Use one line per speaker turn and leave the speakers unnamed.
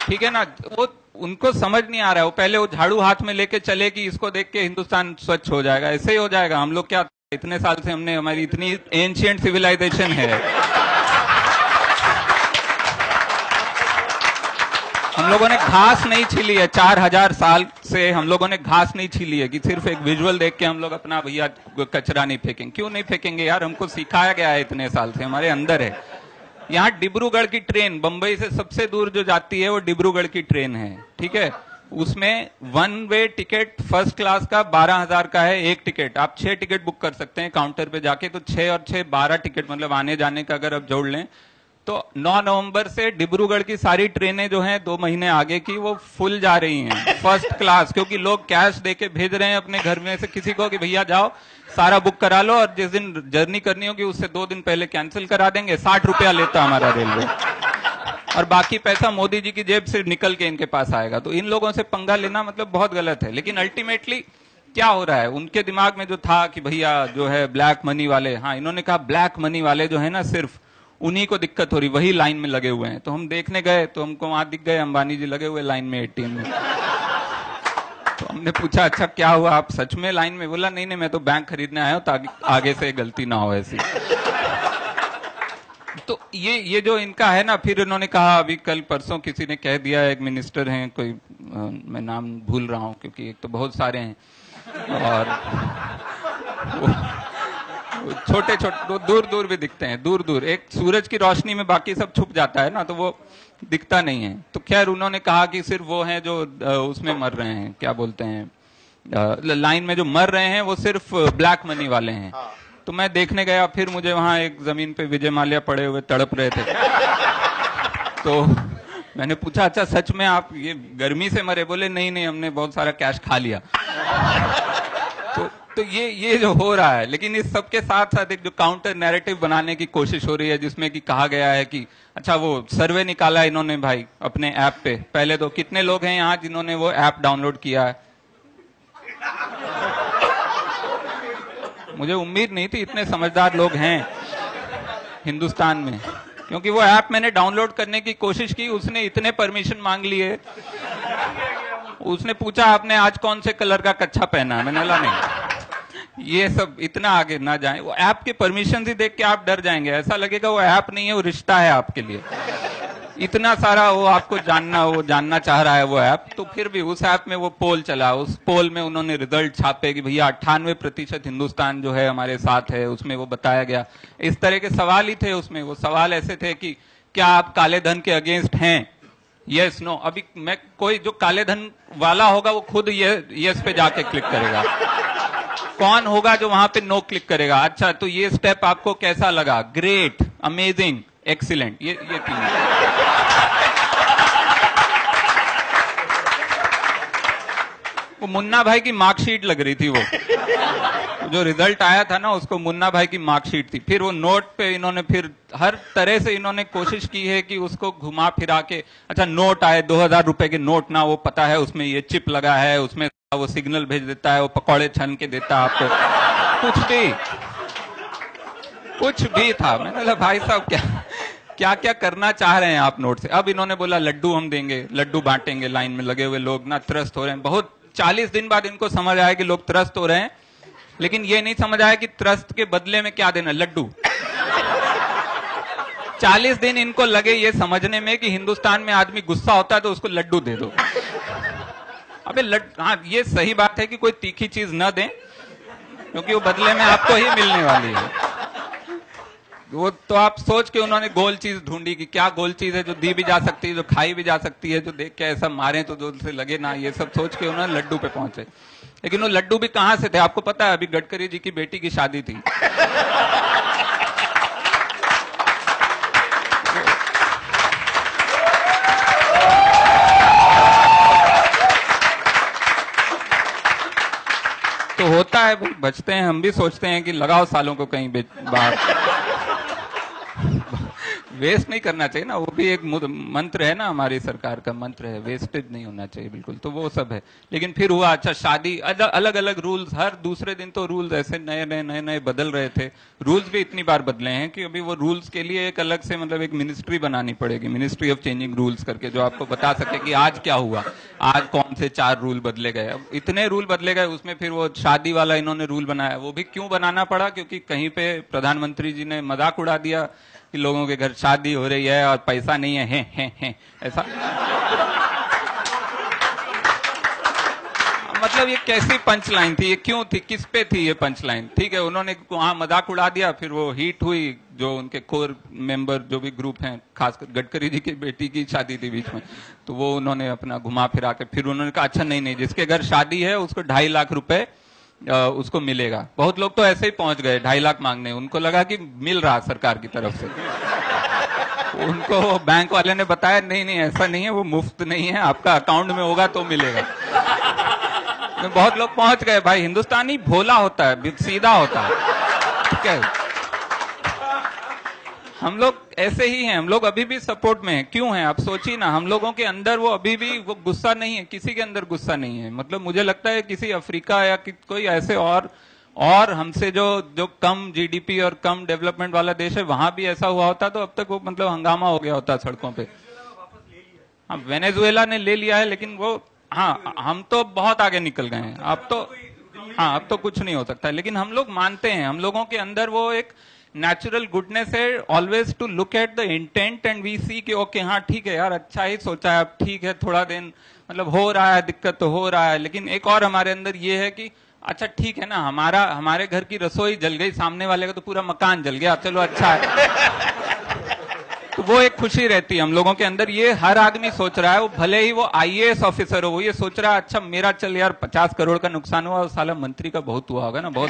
ठीक है ना, वो उनको समझ नहीं आ रहा है। वो पहले वो झाड़ू हाथ में लेके चले कि इसको देख के हिंदुस्तान स्वच्छ हो जाएगा, ऐसे ही हो जाएगा। हम लोग क्या इतने साल से हमने, हमारी इतनी एंशिएंट सिविलाइजेशन है, हम लोगों ने घास नहीं छीली है 4000 साल से, हम लोगों ने घास नहीं छीली है कि सिर्फ एक विजुअल देख के हम लोग अपना भैया कचरा नहीं फेंकेंगे। क्यों नहीं फेंकेंगे यार, हमको सिखाया गया है इतने साल से, हमारे अंदर है। यहाँ डिब्रूगढ़ की ट्रेन, बंबई से सबसे दूर जो जाती है वो डिब्रूगढ़ की ट्रेन है, ठीक है। उसमें 1 वे टिकट फर्स्ट क्लास का 12,000 का है एक टिकट। आप 6 टिकट बुक कर सकते हैं काउंटर पे जाके, तो 6 और 6 12 टिकट, मतलब आने जाने का अगर आप जोड़ लें तो 9 नवंबर से डिब्रूगढ़ की सारी ट्रेनें जो हैं 2 महीने आगे की, वो फुल जा रही हैं फर्स्ट क्लास, क्योंकि लोग कैश देके भेज रहे हैं अपने घर में से किसी को कि भैया जाओ सारा बुक करा लो, और जिस दिन जर्नी करनी होगी उससे 2 दिन पहले कैंसिल करा देंगे। 60 रुपया लेता हमारा रेलवे, और बाकी पैसा मोदी जी की जेब से निकल के इनके पास आएगा। तो इन लोगों से पंगा लेना मतलब बहुत गलत है। लेकिन अल्टीमेटली क्या हो रहा है, उनके दिमाग में जो था कि भैया जो है ब्लैक मनी वाले, हाँ इन्होंने कहा ब्लैक मनी वाले जो है ना सिर्फ उन्हीं को दिक्कत हो रही, वही लाइन में लगे हुए हैं। तो हम देखने गए तो हमको वहां दिख गए अंबानी जी लगे हुए लाइन में एटीएम में। तो हमने पूछा अच्छा क्या हुआ, आप सच में लाइन में? बोला नहीं नहीं, मैं तो बैंक खरीदने आया हूं ताकि आगे से गलती ना हो ऐसी। तो ये जो इनका है ना, फिर इन्होंने कहा अभी कल परसों किसी ने कह दिया, एक मिनिस्टर हैं कोई, मैं नाम भूल रहा हूं क्योंकि एक तो बहुत सारे हैं, और छोटे छोटे दूर दूर भी दिखते हैं, दूर दूर, एक सूरज की रोशनी में बाकी सब छुप जाता है ना, तो वो दिखता नहीं है। तो खैर उन्होंने कहा कि सिर्फ वो हैं जो उसमें मर रहे हैं, क्या बोलते हैं, लाइन में जो मर रहे हैं वो सिर्फ ब्लैक मनी वाले हैं। तो मैं देखने गया, फिर मुझे वहां एक जमीन पे विजय माल्या पड़े हुए तड़प रहे थे। तो मैंने पूछा अच्छा सच में आप ये गर्मी से मरे? बोले नहीं नहीं, हमने बहुत सारा कैश खा लिया। तो ये जो हो रहा है, लेकिन इस सब के साथ साथ एक जो काउंटर नैरेटिव बनाने की कोशिश हो रही है, जिसमें कि कहा गया है कि अच्छा वो सर्वे निकाला इन्होंने भाई अपने ऐप पे, पहले तो कितने लोग हैं यहाँ जिन्होंने वो ऐप डाउनलोड किया है? मुझे उम्मीद नहीं थी इतने समझदार लोग हैं हिंदुस्तान में, क्योंकि वो ऐप मैंने डाउनलोड करने की कोशिश की, उसने इतने परमिशन मांग लिए। उसने पूछा आपने आज कौन से कलर का कच्छा पहना है? मैंने बोला नहीं, ये सब इतना आगे ना जाए। वो ऐप के परमिशन ही देख के आप डर जाएंगे, ऐसा लगेगा वो ऐप नहीं है, वो रिश्ता है आपके लिए। इतना सारा वो आपको जानना चाह रहा है वो ऐप। तो फिर भी उस ऐप में वो पोल चला, उस पोल में उन्होंने रिजल्ट छापे कि भैया 98% हिंदुस्तान जो है हमारे साथ है, उसमें वो बताया गया। इस तरह के सवाल ही थे उसमें। वो सवाल ऐसे थे कि क्या आप काले धन के अगेंस्ट हैं? Yes no. अभी मैं कोई जो काले धन वाला होगा वो खुद यस पे जाके क्लिक करेगा, कौन होगा जो वहां पे नो क्लिक करेगा? अच्छा तो ये स्टेप आपको कैसा लगा? ग्रेट, अमेजिंग, एक्सीलेंट, ये 3। वो मुन्ना भाई की मार्कशीट लग रही थी, वो जो रिजल्ट आया था ना उसको मुन्ना भाई की मार्कशीट थी। फिर वो नोट पे इन्होंने फिर हर तरह से इन्होंने कोशिश की है कि उसको घुमा फिरा के, अच्छा नोट आए 2000 रुपए के नोट ना, वो पता है उसमें ये चिप लगा है, उसमें वो सिग्नल भेज देता है, वो पकौड़े छन के देता है आपको। कुछ भी था। मैंने बोला भाई साहब क्या क्या करना चाह रहे हैं आप नोट से? अब इन्होंने बोला लड्डू हम देंगे, लड्डू बांटेंगे। लाइन में लगे हुए लोग ना त्रस्त हो रहे हैं बहुत। 40 दिन बाद इनको समझ आया कि लोग त्रस्त हो रहे हैं, लेकिन ये नहीं समझ आया कि त्रस्त के बदले में क्या देना, लड्डू। 40 दिन इनको लगे ये समझने में कि हिंदुस्तान में आदमी गुस्सा होता है तो उसको लड्डू दे दो। अबे हाँ ये सही बात है कि कोई तीखी चीज न दें, क्योंकि वो बदले में आपको ही मिलने वाली है। वो तो आप सोच के उन्होंने गोल चीज ढूंढी कि क्या गोल चीज है जो दी भी जा सकती है, जो खाई भी जा सकती है, जो देख के ऐसा मारे तो जो से लगे ना, ये सब सोच के उन्होंने लड्डू पे पहुंचे। लेकिन वो लड्डू भी कहां से थे आपको पता है? अभी गडकरी जी की बेटी की शादी थी। तो होता है भाई, बचते हैं। हम भी सोचते हैं कि लगाओ सालों को कहीं बाहर। वेस्ट नहीं करना चाहिए ना, वो भी एक मंत्र है ना, हमारी सरकार का मंत्र है, वेस्टेज नहीं होना चाहिए बिल्कुल, तो वो सब है। लेकिन फिर हुआ, अच्छा शादी, अलग अलग रूल्स, हर दूसरे दिन तो रूल्स ऐसे नए नए बदल रहे थे। रूल्स भी इतनी बार बदले हैं कि अभी वो रूल्स के लिए एक अलग से मतलब एक मिनिस्ट्री बनानी पड़ेगी, मिनिस्ट्री ऑफ चेंजिंग रूल्स करके, जो आपको बता सके कि आज क्या हुआ, आज कौन से 4 रूल बदले गए। अब इतने रूल बदले गए, उसमें फिर वो शादी वाला इन्होंने रूल बनाया, वो भी क्यों बनाना पड़ा, क्योंकि कहीं पे प्रधानमंत्री जी ने मजाक उड़ा दिया कि लोगों के घर शादी हो रही है और पैसा नहीं है ऐसा। मतलब ये कैसी पंच लाइन थी, ये क्यों थी, किस पे थी ये पंच लाइन? ठीक है, उन्होंने वहां मजाक उड़ा दिया, फिर वो हिट हुई, जो उनके कोर मेंबर जो भी ग्रुप हैं, खासकर गडकरी जी की बेटी की शादी थी बीच में, तो वो उन्होंने अपना घुमा फिरा के फिर उन्होंने कहा अच्छा नहीं, जिसके घर शादी है उसको 2.5 लाख रुपए उसको मिलेगा। बहुत लोग तो ऐसे ही पहुंच गए 2.5 लाख मांगने, उनको लगा कि मिल रहा सरकार की तरफ से। उनको बैंक वाले ने बताया नहीं ऐसा नहीं है, वो मुफ्त नहीं है, आपका अकाउंट में होगा तो मिलेगा। तो बहुत लोग पहुंच गए। भाई हिंदुस्तानी भोला होता है, सीधा होता है, ठीक है। हम लोग ऐसे ही हैं, हम लोग अभी भी सपोर्ट में हैं। क्यों हैं आप सोचिए ना, हम लोगों के अंदर वो अभी भी वो गुस्सा नहीं है, किसी के अंदर गुस्सा नहीं है। मतलब मुझे लगता है किसी अफ्रीका या कोई ऐसे और हमसे जो कम जीडीपी और कम डेवलपमेंट वाला देश है, वहां भी ऐसा हुआ होता तो अब तक वो मतलब हंगामा हो गया होता सड़कों पे। हाँ, वेनेजुएला ने ले लिया है, लेकिन वो, हाँ हम तो बहुत आगे निकल गए हैं अब तो। हाँ, अब तो कुछ नहीं हो सकता, लेकिन हम लोग मानते हैं, हम लोगों के अंदर वो एक नेचुरल गुडनेस है, always to look at the intent and we see कि ओके हाँ ठीक है यार, अच्छा ही सोचा है, अब ठीक है, थोड़ा दिन मतलब हो रहा है, दिक्कत तो हो रहा है, लेकिन एक और हमारे अंदर ये है कि अच्छा ठीक है ना, हमारे घर की रसोई जल गई, सामने वाले का तो पूरा मकान जल गया, चलो अच्छा है। तो वो एक खुशी रहती है हम लोगों के अंदर। ये हर आदमी सोच रहा है, वो भले ही वो आईएएस ऑफिसर हो, वो ये सोच रहा है अच्छा मेरा चल यार 50 करोड़ का नुकसान हुआ, और साला मंत्री का बहुत हुआ होगा ना, बहुत